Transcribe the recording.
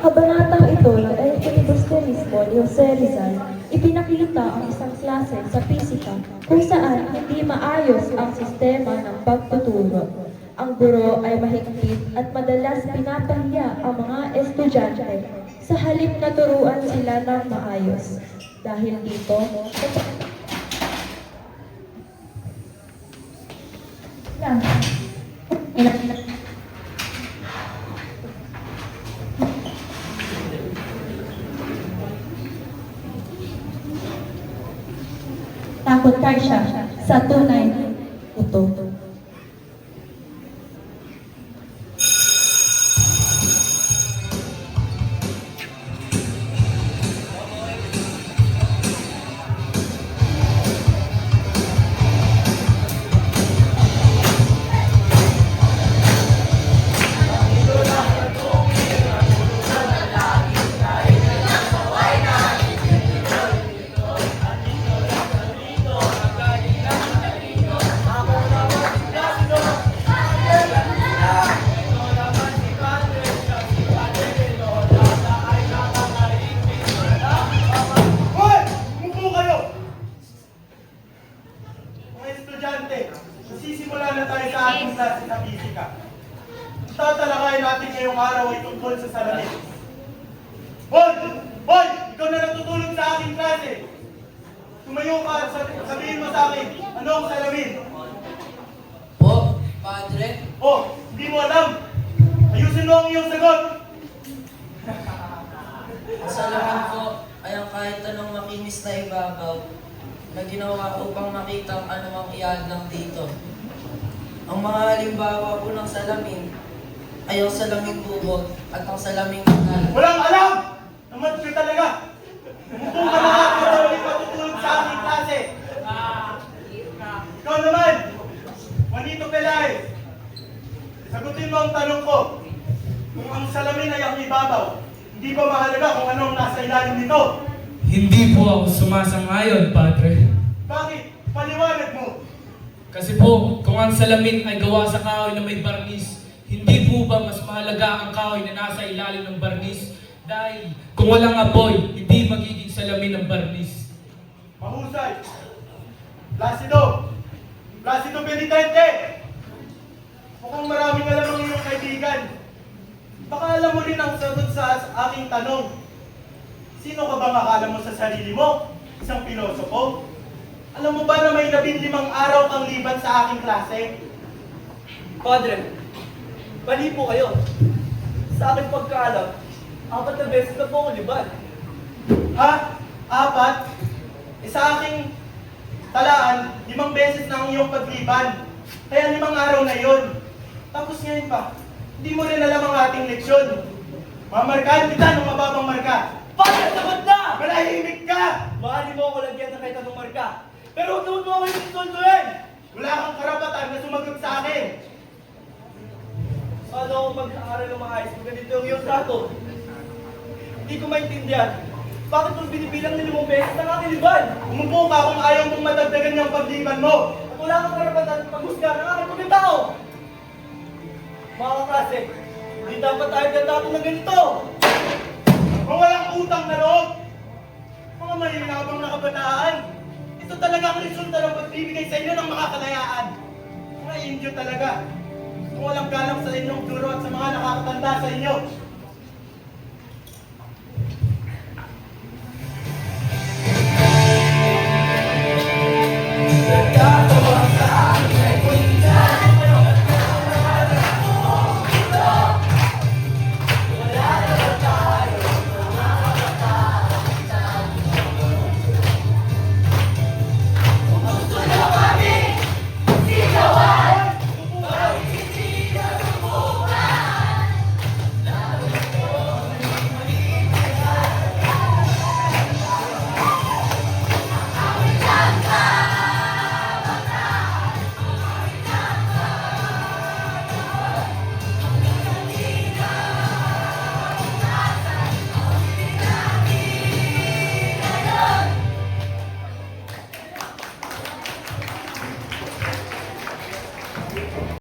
Kabanatang ito ng El Filibusterismo ni Jose Rizal, ipinakita ang isang klase sa pisika kung saan hindi maayos ang sistema ng pagtuturo. Ang guro ay mahigpit at madalas pinapahiya ang mga estudyante sa halip na turuan sila ng maayos. Dahil dito, takot ka siya sa tunay ito. Nagsisimula na tayo sa ating klase sa fisika. Tatalakayin natin ngayong araw ay tungkol sa salamin. Hoy! Hoy! Ikaw na natutulog sa aking klase. Tumayo ka at sabihin mo sa akin, ano ang salamin? Po, Padre? Oh, hindi mo alam. Ayusin mo ang iyong sagot. Ang salamin po ay ang kahit anong makinis na ibabaw na ginawa upang makita ang anumang iadlang dito. Ang mga halimbawa po ng salamin ay ang salaming bubog at ang salaming kanal. Walang alam! Naman ka talaga! Umupo ka na at maraming matutulog sa aking klase. Ikaw naman, Juanito Pelay. Sagutin mo ang tanong ko. Kung ang salamin ay ang ibabaw, hindi ba mahalaga kung ano ang nasa ilalim nito? Hindi po ako sumasang-ayon, Padre. Bakit? Paliwanag mo. Kasi po, kung ang salamin ay gawa sa kahoy na may barnis, hindi po ba mas mahalaga ang kahoy na nasa ilalim ng barnis? Dahil kung walang apoy, hindi magiging salamin ng barnis. Mahusay. Placido. Placido Benitente. Mukhang maraming alam ang iyong kaibigan. Baka alam mo rin ang sagot sa aking tanong. Sino ka bang akala mo sa sarili mo? Isang pilosopo? Alam mo ba na may 15 araw kang liban sa aking klase? Padre, bali po kayo. Sa aking pagkaalam, 4 na beses na po ako liban. Ha? 4? Sa aking talaan, 5 beses na ang iyong pagliban. Kaya 5 araw na yon. Tapos ngayon pa, hindi mo rin alam ang ating leksyon. Mamarkahan kita ng mababang marka. Padre, sagot na! Manahimik ka! Maaari mo ako lagyan ng kahit anong marka. Pero huwag mo ako yung susunduin! Wala kang karapatan na sumagot sa akin. Paano ako mag-aaral ng maayos kung ganito yung iyong trato? Hindi ko maintindihan. Bakit mo binibilang na 5 beses ang aking liban? Umupo ka kung ayaw mong madagdagan yung pagliban mo. At wala kang karapatan paghusga ng aking pagkatao! Mga kaklase, hindi dapat tayo dadato ng ganito! Kung walang utang na loob, mga malinabang na kabataan, ito talaga ang resulta ng pagbibigay sa inyo ng mga kalayaan. Mga Indio talaga. Kung walang galang sa inyong guro at sa mga nakakatanda sa inyo,